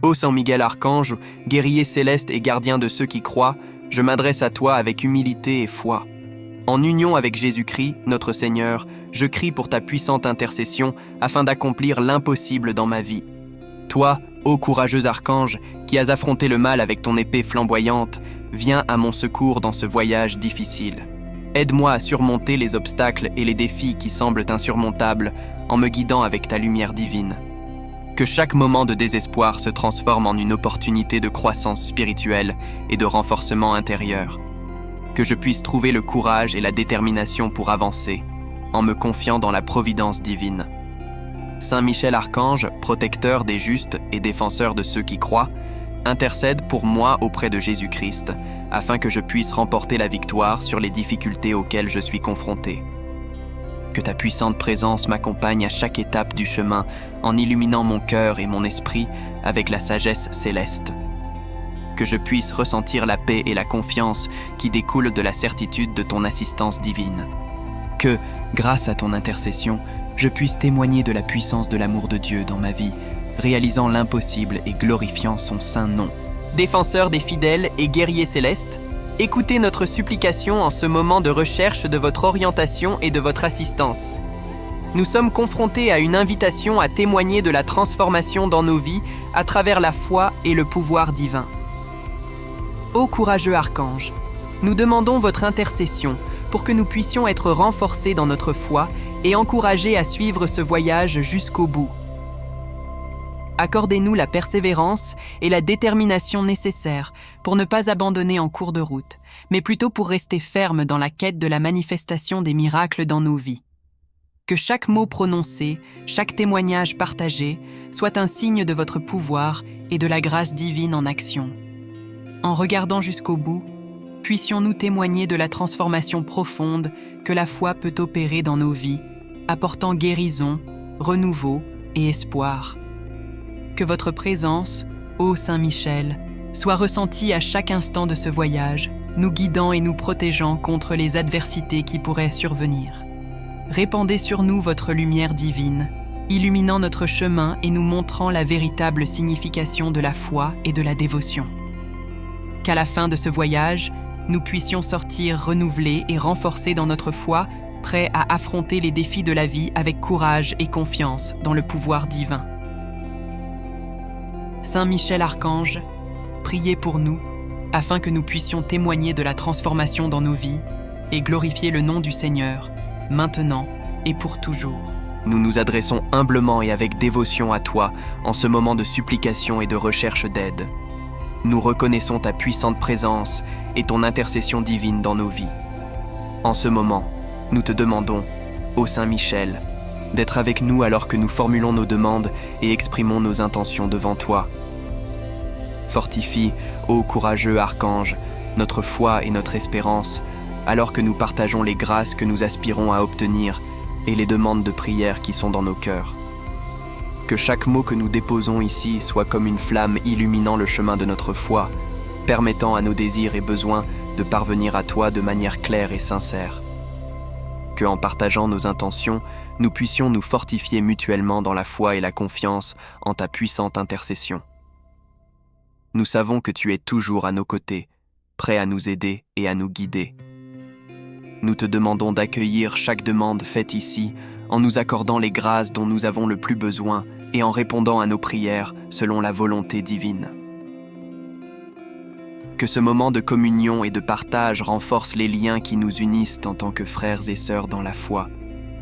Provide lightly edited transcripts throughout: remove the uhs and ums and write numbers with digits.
Ô Saint Miguel Archange, guerrier céleste et gardien de ceux qui croient, je m'adresse à toi avec humilité et foi. En union avec Jésus-Christ, notre Seigneur, je crie pour ta puissante intercession afin d'accomplir l'impossible dans ma vie. Toi, ô courageux archange, qui as affronté le mal avec ton épée flamboyante, viens à mon secours dans ce voyage difficile. Aide-moi à surmonter les obstacles et les défis qui semblent insurmontables en me guidant avec ta lumière divine. Que chaque moment de désespoir se transforme en une opportunité de croissance spirituelle et de renforcement intérieur. Que je puisse trouver le courage et la détermination pour avancer, en me confiant dans la providence divine. Saint Michel Archange, protecteur des justes et défenseur de ceux qui croient, intercède pour moi auprès de Jésus-Christ, afin que je puisse remporter la victoire sur les difficultés auxquelles je suis confronté. Que ta puissante présence m'accompagne à chaque étape du chemin, en illuminant mon cœur et mon esprit avec la sagesse céleste. Que je puisse ressentir la paix et la confiance qui découlent de la certitude de ton assistance divine. Que, grâce à ton intercession, je puisse témoigner de la puissance de l'amour de Dieu dans ma vie, réalisant l'impossible et glorifiant son saint nom. Défenseur des fidèles et guerriers célestes, écoutez notre supplication en ce moment de recherche de votre orientation et de votre assistance. Nous sommes confrontés à une invitation à témoigner de la transformation dans nos vies à travers la foi et le pouvoir divin. Ô courageux archange, nous demandons votre intercession pour que nous puissions être renforcés dans notre foi et encouragés à suivre ce voyage jusqu'au bout. Accordez-nous la persévérance et la détermination nécessaires pour ne pas abandonner en cours de route, mais plutôt pour rester fermes dans la quête de la manifestation des miracles dans nos vies. Que chaque mot prononcé, chaque témoignage partagé soit un signe de votre pouvoir et de la grâce divine en action. En regardant jusqu'au bout, puissions-nous témoigner de la transformation profonde que la foi peut opérer dans nos vies, apportant guérison, renouveau et espoir. Que votre présence, ô Saint Michel, soit ressentie à chaque instant de ce voyage, nous guidant et nous protégeant contre les adversités qui pourraient survenir. Répandez sur nous votre lumière divine, illuminant notre chemin et nous montrant la véritable signification de la foi et de la dévotion. Qu'à la fin de ce voyage, nous puissions sortir renouvelés et renforcés dans notre foi, prêts à affronter les défis de la vie avec courage et confiance dans le pouvoir divin. Saint Michel Archange, priez pour nous, afin que nous puissions témoigner de la transformation dans nos vies et glorifier le nom du Seigneur, maintenant et pour toujours. Nous nous adressons humblement et avec dévotion à toi en ce moment de supplication et de recherche d'aide. Nous reconnaissons ta puissante présence et ton intercession divine dans nos vies. En ce moment, nous te demandons, ô Saint Michel, d'être avec nous alors que nous formulons nos demandes et exprimons nos intentions devant toi. Fortifie, ô courageux archange, notre foi et notre espérance, alors que nous partageons les grâces que nous aspirons à obtenir et les demandes de prière qui sont dans nos cœurs. Que chaque mot que nous déposons ici soit comme une flamme illuminant le chemin de notre foi, permettant à nos désirs et besoins de parvenir à toi de manière claire et sincère. Que en partageant nos intentions, nous puissions nous fortifier mutuellement dans la foi et la confiance en ta puissante intercession. Nous savons que tu es toujours à nos côtés, prêt à nous aider et à nous guider. Nous te demandons d'accueillir chaque demande faite ici en nous accordant les grâces dont nous avons le plus besoin et en répondant à nos prières selon la volonté divine. Que ce moment de communion et de partage renforce les liens qui nous unissent en tant que frères et sœurs dans la foi,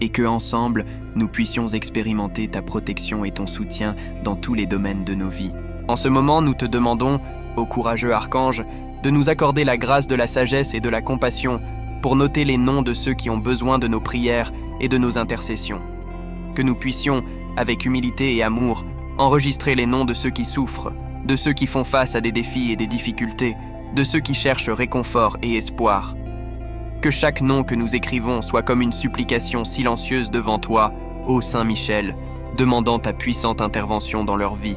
et que ensemble, nous puissions expérimenter ta protection et ton soutien dans tous les domaines de nos vies. En ce moment, nous te demandons, ô courageux archange, de nous accorder la grâce de la sagesse et de la compassion pour noter les noms de ceux qui ont besoin de nos prières et de nos intercessions. Que nous puissions, avec humilité et amour, enregistrer les noms de ceux qui souffrent, de ceux qui font face à des défis et des difficultés, de ceux qui cherchent réconfort et espoir. Que chaque nom que nous écrivons soit comme une supplication silencieuse devant toi, ô Saint Michel, demandant ta puissante intervention dans leur vie.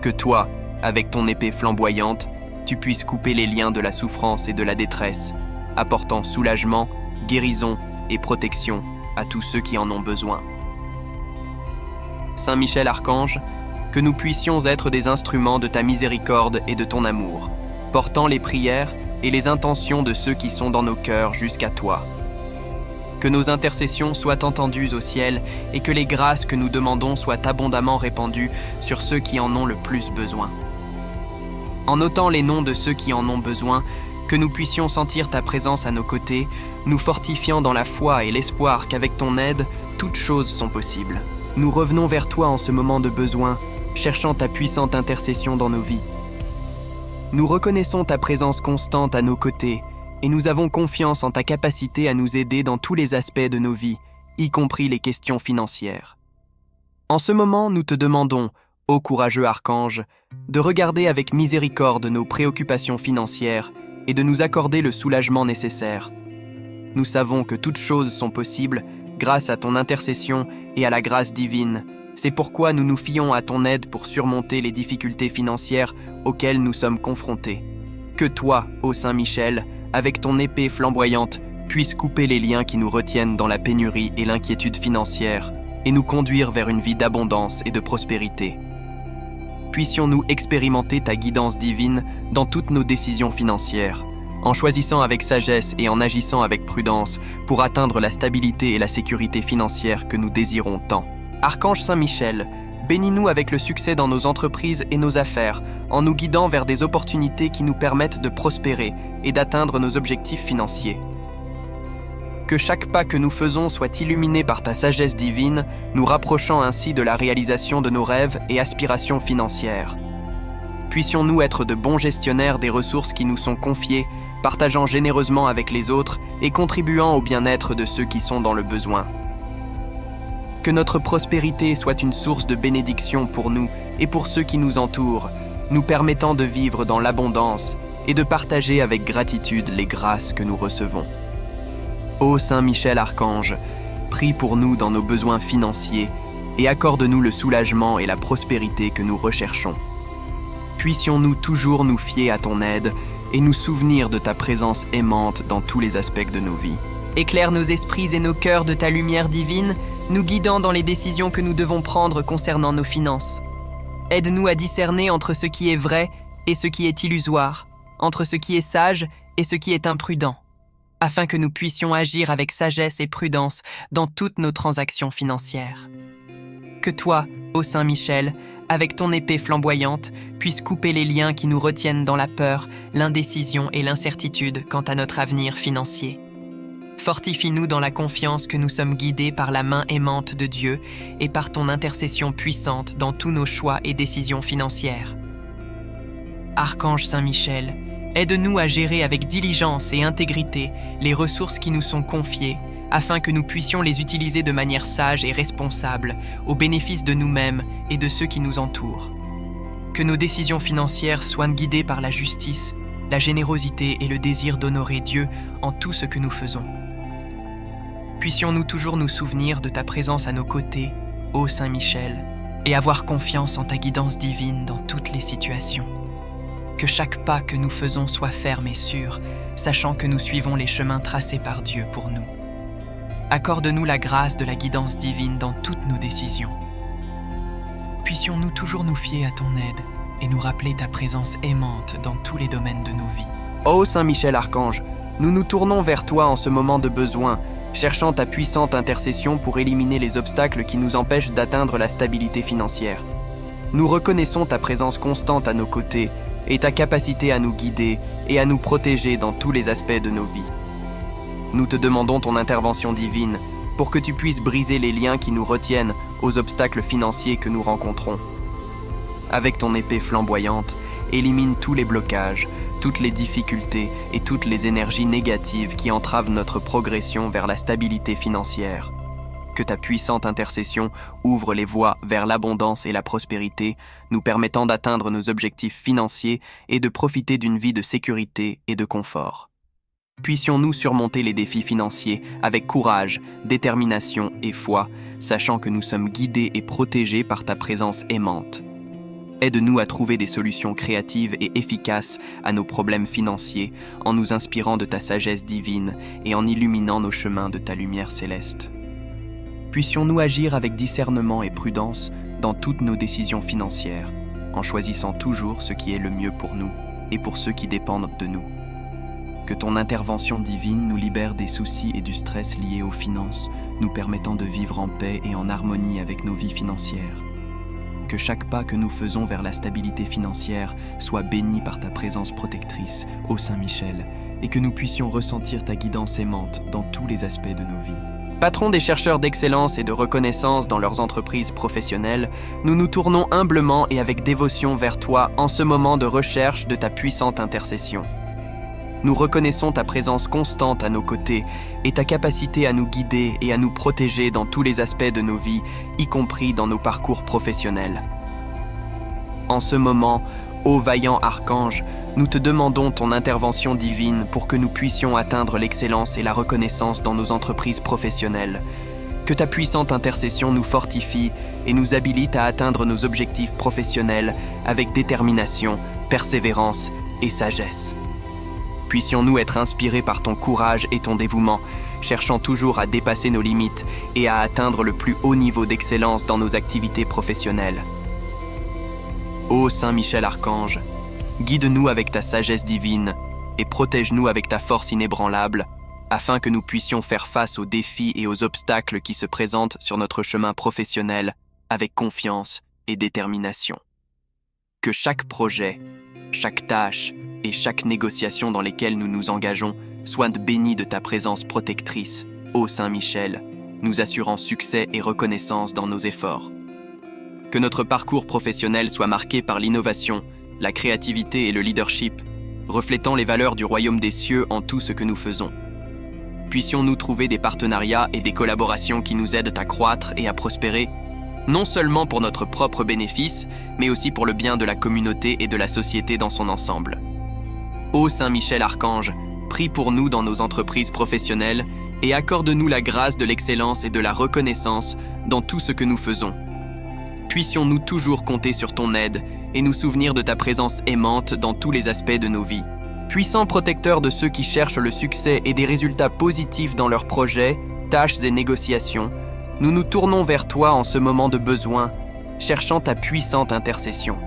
Que toi, avec ton épée flamboyante, tu puisses couper les liens de la souffrance et de la détresse, apportant soulagement, guérison et protection à tous ceux qui en ont besoin. Saint Michel Archange, que nous puissions être des instruments de ta miséricorde et de ton amour, portant les prières et les intentions de ceux qui sont dans nos cœurs jusqu'à toi. Que nos intercessions soient entendues au ciel et que les grâces que nous demandons soient abondamment répandues sur ceux qui en ont le plus besoin. En notant les noms de ceux qui en ont besoin, que nous puissions sentir ta présence à nos côtés, nous fortifiant dans la foi et l'espoir qu'avec ton aide, toutes choses sont possibles. Nous revenons vers toi en ce moment de besoin, cherchant ta puissante intercession dans nos vies. Nous reconnaissons ta présence constante à nos côtés et nous avons confiance en ta capacité à nous aider dans tous les aspects de nos vies, y compris les questions financières. En ce moment, nous te demandons, ô courageux archange, de regarder avec miséricorde nos préoccupations financières et de nous accorder le soulagement nécessaire. Nous savons que toutes choses sont possibles grâce à ton intercession et à la grâce divine. C'est pourquoi nous nous fions à ton aide pour surmonter les difficultés financières auxquelles nous sommes confrontés. Que toi, ô Saint Michel, avec ton épée flamboyante, puisses couper les liens qui nous retiennent dans la pénurie et l'inquiétude financière et nous conduire vers une vie d'abondance et de prospérité. Puissions-nous expérimenter ta guidance divine dans toutes nos décisions financières, en choisissant avec sagesse et en agissant avec prudence pour atteindre la stabilité et la sécurité financière que nous désirons tant. Archange Saint Michel, bénis-nous avec le succès dans nos entreprises et nos affaires, en nous guidant vers des opportunités qui nous permettent de prospérer et d'atteindre nos objectifs financiers. Que chaque pas que nous faisons soit illuminé par ta sagesse divine, nous rapprochant ainsi de la réalisation de nos rêves et aspirations financières. Puissions-nous être de bons gestionnaires des ressources qui nous sont confiées, partageant généreusement avec les autres et contribuant au bien-être de ceux qui sont dans le besoin. Que notre prospérité soit une source de bénédiction pour nous et pour ceux qui nous entourent, nous permettant de vivre dans l'abondance et de partager avec gratitude les grâces que nous recevons. Ô Saint Michel Archange, prie pour nous dans nos besoins financiers et accorde-nous le soulagement et la prospérité que nous recherchons. Puissions-nous toujours nous fier à ton aide et nous souvenir de ta présence aimante dans tous les aspects de nos vies. Éclaire nos esprits et nos cœurs de ta lumière divine, nous guidant dans les décisions que nous devons prendre concernant nos finances. Aide-nous à discerner entre ce qui est vrai et ce qui est illusoire, entre ce qui est sage et ce qui est imprudent, afin que nous puissions agir avec sagesse et prudence dans toutes nos transactions financières. Que toi, ô Saint Michel, avec ton épée flamboyante, puisses couper les liens qui nous retiennent dans la peur, l'indécision et l'incertitude quant à notre avenir financier. Fortifie-nous dans la confiance que nous sommes guidés par la main aimante de Dieu et par ton intercession puissante dans tous nos choix et décisions financières. Archange Saint Michel, aide-nous à gérer avec diligence et intégrité les ressources qui nous sont confiées, afin que nous puissions les utiliser de manière sage et responsable, au bénéfice de nous-mêmes et de ceux qui nous entourent. Que nos décisions financières soient guidées par la justice, la générosité et le désir d'honorer Dieu en tout ce que nous faisons. Puissions-nous toujours nous souvenir de ta présence à nos côtés, ô Saint Michel, et avoir confiance en ta guidance divine dans toutes les situations. Que chaque pas que nous faisons soit ferme et sûr, sachant que nous suivons les chemins tracés par Dieu pour nous. Accorde-nous la grâce de la guidance divine dans toutes nos décisions. Puissions-nous toujours nous fier à ton aide et nous rappeler ta présence aimante dans tous les domaines de nos vies. Ô Saint Michel Archange, nous nous tournons vers toi en ce moment de besoin, cherchant ta puissante intercession pour éliminer les obstacles qui nous empêchent d'atteindre la stabilité financière. Nous reconnaissons ta présence constante à nos côtés et ta capacité à nous guider et à nous protéger dans tous les aspects de nos vies. Nous te demandons ton intervention divine pour que tu puisses briser les liens qui nous retiennent aux obstacles financiers que nous rencontrons. Avec ton épée flamboyante, élimine tous les blocages, toutes les difficultés et toutes les énergies négatives qui entravent notre progression vers la stabilité financière. Que ta puissante intercession ouvre les voies vers l'abondance et la prospérité, nous permettant d'atteindre nos objectifs financiers et de profiter d'une vie de sécurité et de confort. Puissions-nous surmonter les défis financiers avec courage, détermination et foi, sachant que nous sommes guidés et protégés par ta présence aimante. Aide-nous à trouver des solutions créatives et efficaces à nos problèmes financiers en nous inspirant de ta sagesse divine et en illuminant nos chemins de ta lumière céleste. Puissions-nous agir avec discernement et prudence dans toutes nos décisions financières, en choisissant toujours ce qui est le mieux pour nous et pour ceux qui dépendent de nous. Que ton intervention divine nous libère des soucis et du stress liés aux finances, nous permettant de vivre en paix et en harmonie avec nos vies financières. Que chaque pas que nous faisons vers la stabilité financière soit béni par ta présence protectrice, ô Saint Michel, et que nous puissions ressentir ta guidance aimante dans tous les aspects de nos vies. Patron des chercheurs d'excellence et de reconnaissance dans leurs entreprises professionnelles, nous nous tournons humblement et avec dévotion vers toi en ce moment de recherche de ta puissante intercession. Nous reconnaissons ta présence constante à nos côtés et ta capacité à nous guider et à nous protéger dans tous les aspects de nos vies, y compris dans nos parcours professionnels. En ce moment, ô vaillant archange, nous te demandons ton intervention divine pour que nous puissions atteindre l'excellence et la reconnaissance dans nos entreprises professionnelles. Que ta puissante intercession nous fortifie et nous habilite à atteindre nos objectifs professionnels avec détermination, persévérance et sagesse. Puissions-nous être inspirés par ton courage et ton dévouement, cherchant toujours à dépasser nos limites et à atteindre le plus haut niveau d'excellence dans nos activités professionnelles. Ô Saint Michel Archange, guide-nous avec ta sagesse divine et protège-nous avec ta force inébranlable, afin que nous puissions faire face aux défis et aux obstacles qui se présentent sur notre chemin professionnel avec confiance et détermination. Que chaque projet, chaque tâche et chaque négociation dans lesquelles nous nous engageons soient bénis de ta présence protectrice, ô Saint Michel, nous assurant succès et reconnaissance dans nos efforts. Que notre parcours professionnel soit marqué par l'innovation, la créativité et le leadership, reflétant les valeurs du royaume des cieux en tout ce que nous faisons. Puissions-nous trouver des partenariats et des collaborations qui nous aident à croître et à prospérer, non seulement pour notre propre bénéfice, mais aussi pour le bien de la communauté et de la société dans son ensemble. Ô Saint Michel Archange, prie pour nous dans nos entreprises professionnelles et accorde-nous la grâce de l'excellence et de la reconnaissance dans tout ce que nous faisons. Puissions-nous toujours compter sur ton aide et nous souvenir de ta présence aimante dans tous les aspects de nos vies. Puissant protecteur de ceux qui cherchent le succès et des résultats positifs dans leurs projets, tâches et négociations, nous nous tournons vers toi en ce moment de besoin, cherchant ta puissante intercession.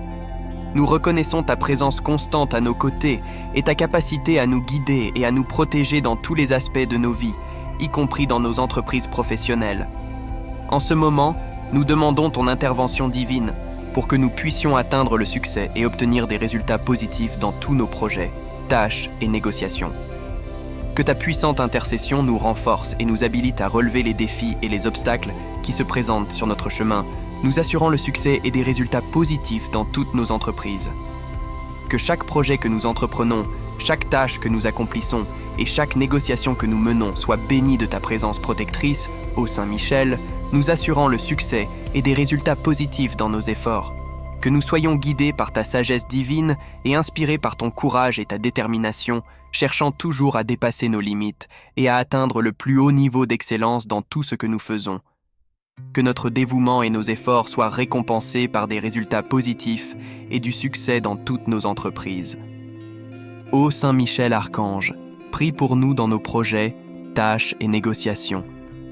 Nous reconnaissons ta présence constante à nos côtés et ta capacité à nous guider et à nous protéger dans tous les aspects de nos vies, y compris dans nos entreprises professionnelles. En ce moment, nous demandons ton intervention divine pour que nous puissions atteindre le succès et obtenir des résultats positifs dans tous nos projets, tâches et négociations. Que ta puissante intercession nous renforce et nous habilite à relever les défis et les obstacles qui se présentent sur notre chemin, nous assurant le succès et des résultats positifs dans toutes nos entreprises. Que chaque projet que nous entreprenons, chaque tâche que nous accomplissons et chaque négociation que nous menons soit béni de ta présence protectrice, ô Saint Michel, nous assurant le succès et des résultats positifs dans nos efforts. Que nous soyons guidés par ta sagesse divine et inspirés par ton courage et ta détermination, cherchant toujours à dépasser nos limites et à atteindre le plus haut niveau d'excellence dans tout ce que nous faisons. Que notre dévouement et nos efforts soient récompensés par des résultats positifs et du succès dans toutes nos entreprises. Ô Saint Michel Archange, prie pour nous dans nos projets, tâches et négociations,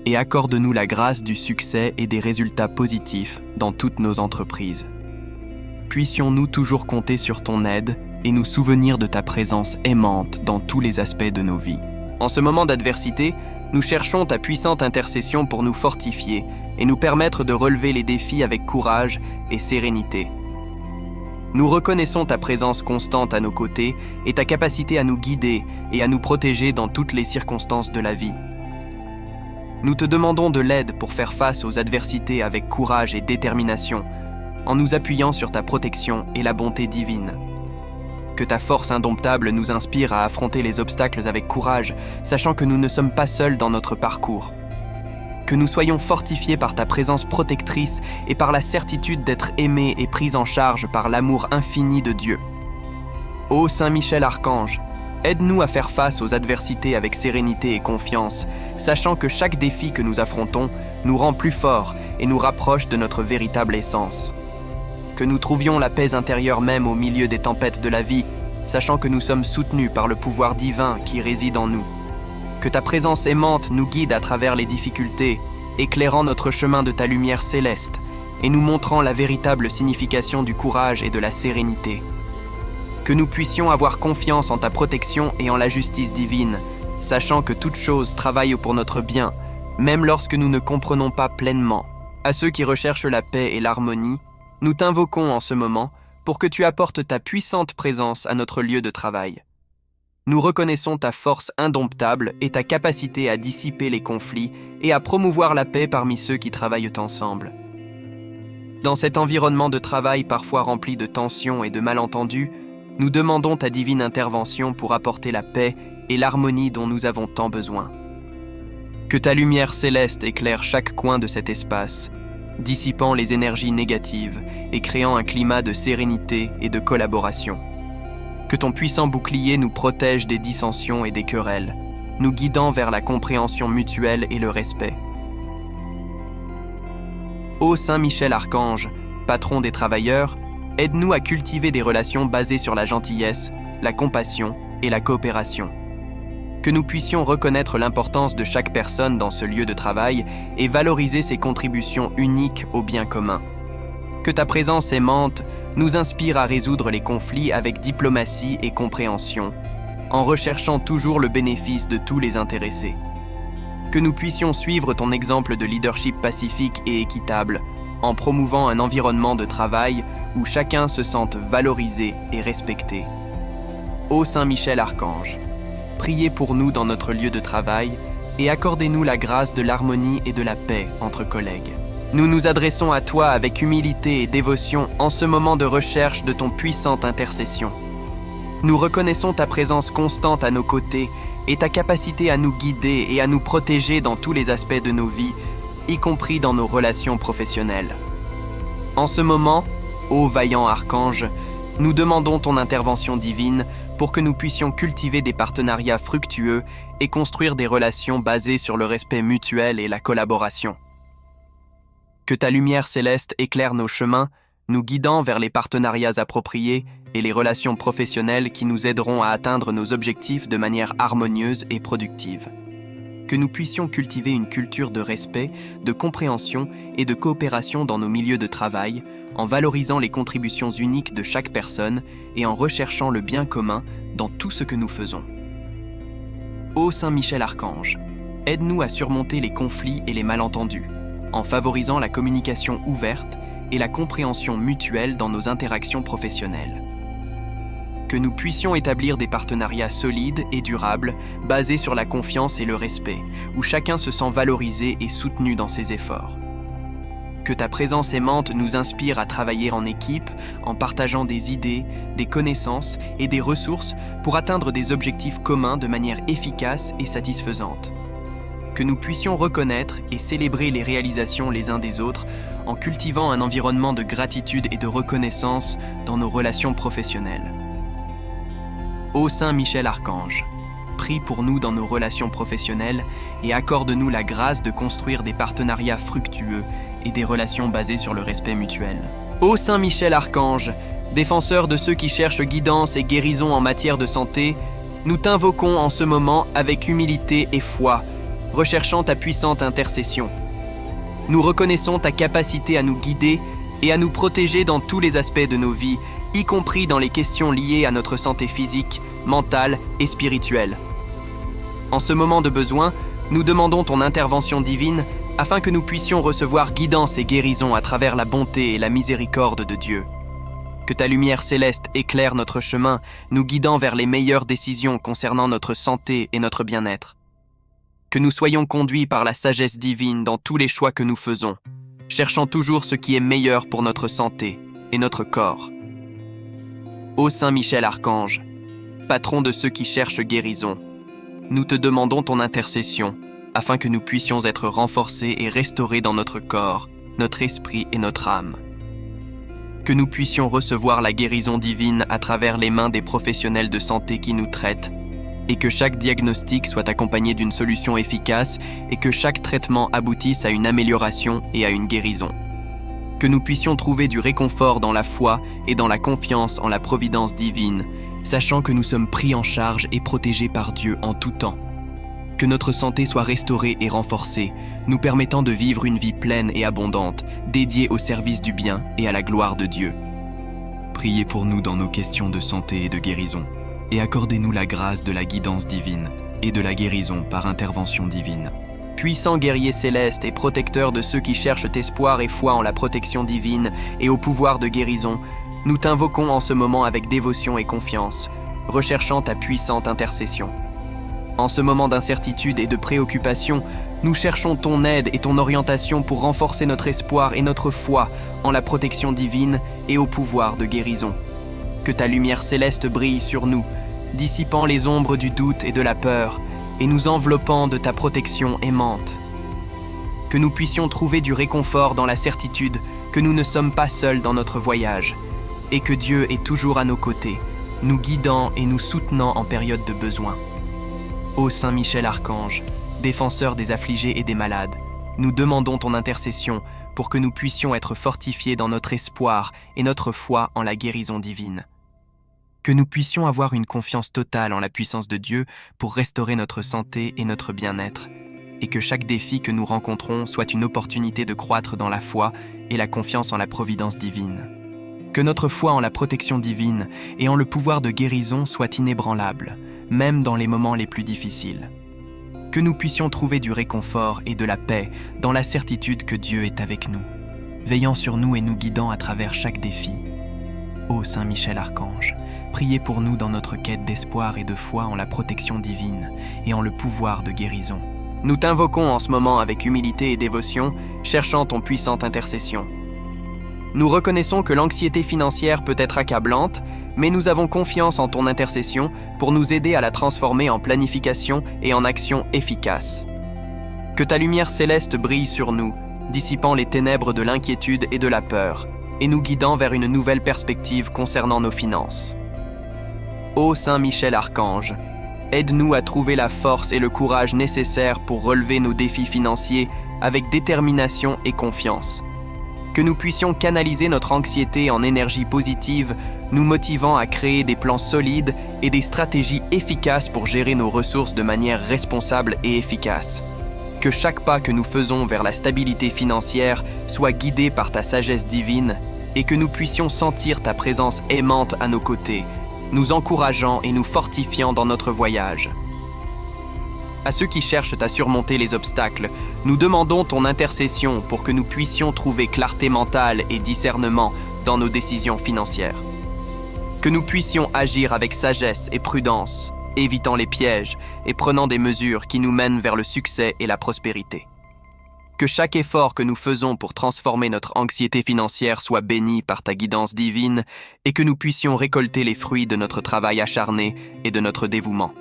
et accorde-nous la grâce du succès et des résultats positifs dans toutes nos entreprises. Puissions-nous toujours compter sur ton aide et nous souvenir de ta présence aimante dans tous les aspects de nos vies. En ce moment d'adversité, nous cherchons ta puissante intercession pour nous fortifier et nous permettre de relever les défis avec courage et sérénité. Nous reconnaissons ta présence constante à nos côtés et ta capacité à nous guider et à nous protéger dans toutes les circonstances de la vie. Nous te demandons de l'aide pour faire face aux adversités avec courage et détermination, en nous appuyant sur ta protection et la bonté divine. Que ta force indomptable nous inspire à affronter les obstacles avec courage, sachant que nous ne sommes pas seuls dans notre parcours. Que nous soyons fortifiés par ta présence protectrice et par la certitude d'être aimés et pris en charge par l'amour infini de Dieu. Ô Saint Michel Archange, aide-nous à faire face aux adversités avec sérénité et confiance, sachant que chaque défi que nous affrontons nous rend plus forts et nous rapproche de notre véritable essence. Que nous trouvions la paix intérieure même au milieu des tempêtes de la vie, sachant que nous sommes soutenus par le pouvoir divin qui réside en nous. Que ta présence aimante nous guide à travers les difficultés, éclairant notre chemin de ta lumière céleste, et nous montrant la véritable signification du courage et de la sérénité. Que nous puissions avoir confiance en ta protection et en la justice divine, sachant que toute chose travaille pour notre bien, même lorsque nous ne comprenons pas pleinement. À ceux qui recherchent la paix et l'harmonie, nous t'invoquons en ce moment pour que tu apportes ta puissante présence à notre lieu de travail. Nous reconnaissons ta force indomptable et ta capacité à dissiper les conflits et à promouvoir la paix parmi ceux qui travaillent ensemble. Dans cet environnement de travail parfois rempli de tensions et de malentendus, nous demandons ta divine intervention pour apporter la paix et l'harmonie dont nous avons tant besoin. Que ta lumière céleste éclaire chaque coin de cet espace, dissipant les énergies négatives et créant un climat de sérénité et de collaboration. Que ton puissant bouclier nous protège des dissensions et des querelles, nous guidant vers la compréhension mutuelle et le respect. Ô Saint Michel Archange, patron des travailleurs, aide-nous à cultiver des relations basées sur la gentillesse, la compassion et la coopération. Que nous puissions reconnaître l'importance de chaque personne dans ce lieu de travail et valoriser ses contributions uniques au bien commun. Que ta présence aimante nous inspire à résoudre les conflits avec diplomatie et compréhension, en recherchant toujours le bénéfice de tous les intéressés. Que nous puissions suivre ton exemple de leadership pacifique et équitable, en promouvant un environnement de travail où chacun se sente valorisé et respecté. Ô Saint Michel Archange, priez pour nous dans notre lieu de travail et accordez-nous la grâce de l'harmonie et de la paix entre collègues. Nous nous adressons à toi avec humilité et dévotion en ce moment de recherche de ton puissante intercession. Nous reconnaissons ta présence constante à nos côtés et ta capacité à nous guider et à nous protéger dans tous les aspects de nos vies, y compris dans nos relations professionnelles. En ce moment, ô vaillant archange, nous demandons ton intervention divine pour que nous puissions cultiver des partenariats fructueux et construire des relations basées sur le respect mutuel et la collaboration. Que ta lumière céleste éclaire nos chemins, nous guidant vers les partenariats appropriés et les relations professionnelles qui nous aideront à atteindre nos objectifs de manière harmonieuse et productive. Que nous puissions cultiver une culture de respect, de compréhension et de coopération dans nos milieux de travail, en valorisant les contributions uniques de chaque personne et en recherchant le bien commun dans tout ce que nous faisons. Ô Saint Michel Archange, aide-nous à surmonter les conflits et les malentendus, en favorisant la communication ouverte et la compréhension mutuelle dans nos interactions professionnelles. Que nous puissions établir des partenariats solides et durables basés sur la confiance et le respect, où chacun se sent valorisé et soutenu dans ses efforts. Que ta présence aimante nous inspire à travailler en équipe, en partageant des idées, des connaissances et des ressources pour atteindre des objectifs communs de manière efficace et satisfaisante. Que nous puissions reconnaître et célébrer les réalisations les uns des autres en cultivant un environnement de gratitude et de reconnaissance dans nos relations professionnelles. Ô Saint Michel Archange, prie pour nous dans nos relations professionnelles et accorde-nous la grâce de construire des partenariats fructueux et des relations basées sur le respect mutuel. Ô Saint Michel Archange, défenseur de ceux qui cherchent guidance et guérison en matière de santé, nous t'invoquons en ce moment avec humilité et foi, recherchant ta puissante intercession. Nous reconnaissons ta capacité à nous guider et à nous protéger dans tous les aspects de nos vies, y compris dans les questions liées à notre santé physique, mentale et spirituelle. En ce moment de besoin, nous demandons ton intervention divine afin que nous puissions recevoir guidance et guérison à travers la bonté et la miséricorde de Dieu. Que ta lumière céleste éclaire notre chemin, nous guidant vers les meilleures décisions concernant notre santé et notre bien-être. Que nous soyons conduits par la sagesse divine dans tous les choix que nous faisons, cherchant toujours ce qui est meilleur pour notre santé et notre corps. Ô Saint Michel Archange, patron de ceux qui cherchent guérison, nous te demandons ton intercession afin que nous puissions être renforcés et restaurés dans notre corps, notre esprit et notre âme. Que nous puissions recevoir la guérison divine à travers les mains des professionnels de santé qui nous traitent, et que chaque diagnostic soit accompagné d'une solution efficace et que chaque traitement aboutisse à une amélioration et à une guérison. Que nous puissions trouver du réconfort dans la foi et dans la confiance en la providence divine, sachant que nous sommes pris en charge et protégés par Dieu en tout temps. Que notre santé soit restaurée et renforcée, nous permettant de vivre une vie pleine et abondante, dédiée au service du bien et à la gloire de Dieu. Priez pour nous dans nos questions de santé et de guérison, et accordez-nous la grâce de la guidance divine et de la guérison par intervention divine. Puissant guerrier céleste et protecteur de ceux qui cherchent espoir et foi en la protection divine et au pouvoir de guérison, nous t'invoquons en ce moment avec dévotion et confiance, recherchant ta puissante intercession. En ce moment d'incertitude et de préoccupation, nous cherchons ton aide et ton orientation pour renforcer notre espoir et notre foi en la protection divine et au pouvoir de guérison. Que ta lumière céleste brille sur nous, dissipant les ombres du doute et de la peur, et nous enveloppant de ta protection aimante. Que nous puissions trouver du réconfort dans la certitude que nous ne sommes pas seuls dans notre voyage, et que Dieu est toujours à nos côtés, nous guidant et nous soutenant en période de besoin. Ô Saint Michel Archange, défenseur des affligés et des malades, nous demandons ton intercession pour que nous puissions être fortifiés dans notre espoir et notre foi en la guérison divine. Que nous puissions avoir une confiance totale en la puissance de Dieu pour restaurer notre santé et notre bien-être, et que chaque défi que nous rencontrons soit une opportunité de croître dans la foi et la confiance en la providence divine. Que notre foi en la protection divine et en le pouvoir de guérison soit inébranlable, même dans les moments les plus difficiles. Que nous puissions trouver du réconfort et de la paix dans la certitude que Dieu est avec nous, veillant sur nous et nous guidant à travers chaque défi. Ô Saint Michel Archange, priez pour nous dans notre quête d'espoir et de foi en la protection divine et en le pouvoir de guérison. Nous t'invoquons en ce moment avec humilité et dévotion, cherchant ton puissante intercession. Nous reconnaissons que l'anxiété financière peut être accablante, mais nous avons confiance en ton intercession pour nous aider à la transformer en planification et en action efficace. Que ta lumière céleste brille sur nous, dissipant les ténèbres de l'inquiétude et de la peur, et nous guidant vers une nouvelle perspective concernant nos finances. Ô Saint Michel Archange, aide-nous à trouver la force et le courage nécessaires pour relever nos défis financiers avec détermination et confiance. Que nous puissions canaliser notre anxiété en énergie positive, nous motivant à créer des plans solides et des stratégies efficaces pour gérer nos ressources de manière responsable et efficace. Que chaque pas que nous faisons vers la stabilité financière soit guidé par ta sagesse divine et que nous puissions sentir ta présence aimante à nos côtés, nous encourageant et nous fortifiant dans notre voyage. À ceux qui cherchent à surmonter les obstacles, nous demandons ton intercession pour que nous puissions trouver clarté mentale et discernement dans nos décisions financières. Que nous puissions agir avec sagesse et prudence, évitant les pièges et prenant des mesures qui nous mènent vers le succès et la prospérité. Que chaque effort que nous faisons pour transformer notre anxiété financière soit béni par ta guidance divine et que nous puissions récolter les fruits de notre travail acharné et de notre dévouement.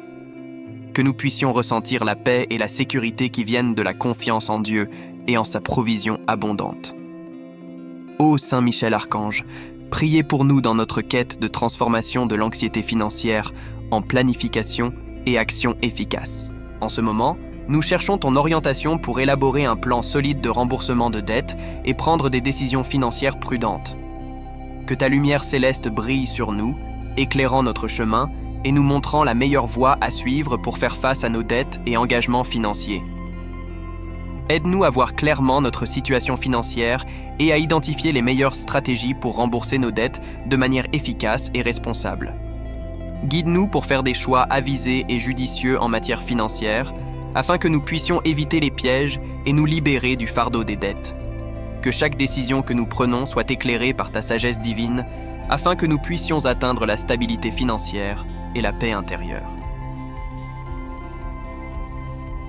Que nous puissions ressentir la paix et la sécurité qui viennent de la confiance en Dieu et en sa provision abondante. Ô Saint Michel Archange, priez pour nous dans notre quête de transformation de l'anxiété financière en planification et action efficace. En ce moment, nous cherchons ton orientation pour élaborer un plan solide de remboursement de dettes et prendre des décisions financières prudentes. Que ta lumière céleste brille sur nous, éclairant notre chemin et nous montrant la meilleure voie à suivre pour faire face à nos dettes et engagements financiers. Aide-nous à voir clairement notre situation financière et à identifier les meilleures stratégies pour rembourser nos dettes de manière efficace et responsable. Guide-nous pour faire des choix avisés et judicieux en matière financière, afin que nous puissions éviter les pièges et nous libérer du fardeau des dettes. Que chaque décision que nous prenons soit éclairée par ta sagesse divine, afin que nous puissions atteindre la stabilité financière et la paix intérieure.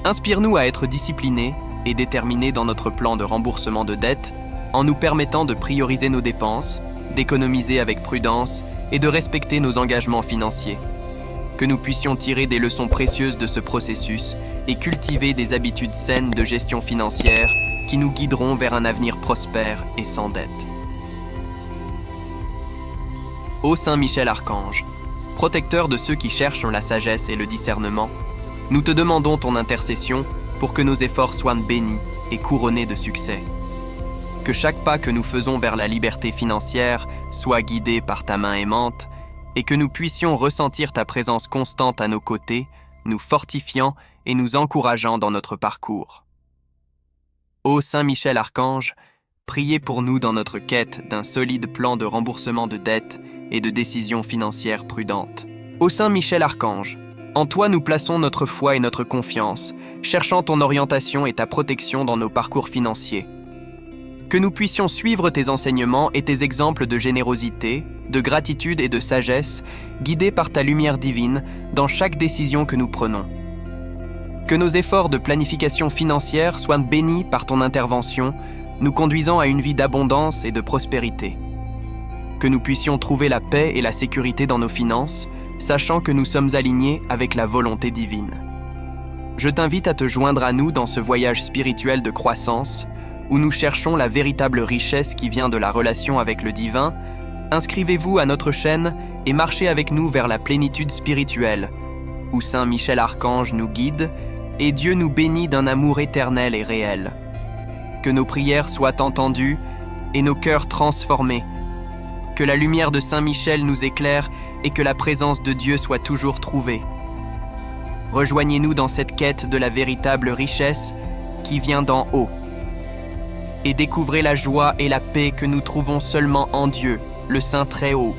Inspire-nous à être disciplinés et déterminés dans notre plan de remboursement de dettes, en nous permettant de prioriser nos dépenses, d'économiser avec prudence et de respecter nos engagements financiers. Que nous puissions tirer des leçons précieuses de ce processus et cultiver des habitudes saines de gestion financière qui nous guideront vers un avenir prospère et sans dette. Ô Saint Michel Archange, protecteur de ceux qui cherchent la sagesse et le discernement, nous te demandons ton intercession pour que nos efforts soient bénis et couronnés de succès. Que chaque pas que nous faisons vers la liberté financière soit guidé par ta main aimante et que nous puissions ressentir ta présence constante à nos côtés nous fortifiant et nous encourageant dans notre parcours. Ô Saint Michel Archange, priez pour nous dans notre quête d'un solide plan de remboursement de dettes et de décisions financières prudentes. Ô Saint Michel Archange, en toi nous plaçons notre foi et notre confiance, cherchant ton orientation et ta protection dans nos parcours financiers. Que nous puissions suivre tes enseignements et tes exemples de générosité, de gratitude et de sagesse, guidés par ta lumière divine dans chaque décision que nous prenons. Que nos efforts de planification financière soient bénis par ton intervention, nous conduisant à une vie d'abondance et de prospérité. Que nous puissions trouver la paix et la sécurité dans nos finances, sachant que nous sommes alignés avec la volonté divine. Je t'invite à te joindre à nous dans ce voyage spirituel de croissance, où nous cherchons la véritable richesse qui vient de la relation avec le divin. Inscrivez-vous à notre chaîne et marchez avec nous vers la plénitude spirituelle, où Saint Michel Archange nous guide et Dieu nous bénit d'un amour éternel et réel. Que nos prières soient entendues et nos cœurs transformés. Que la lumière de Saint Michel nous éclaire et que la présence de Dieu soit toujours trouvée. Rejoignez-nous dans cette quête de la véritable richesse qui vient d'en haut. Et découvrez la joie et la paix que nous trouvons seulement en Dieu, le Saint Très-Haut.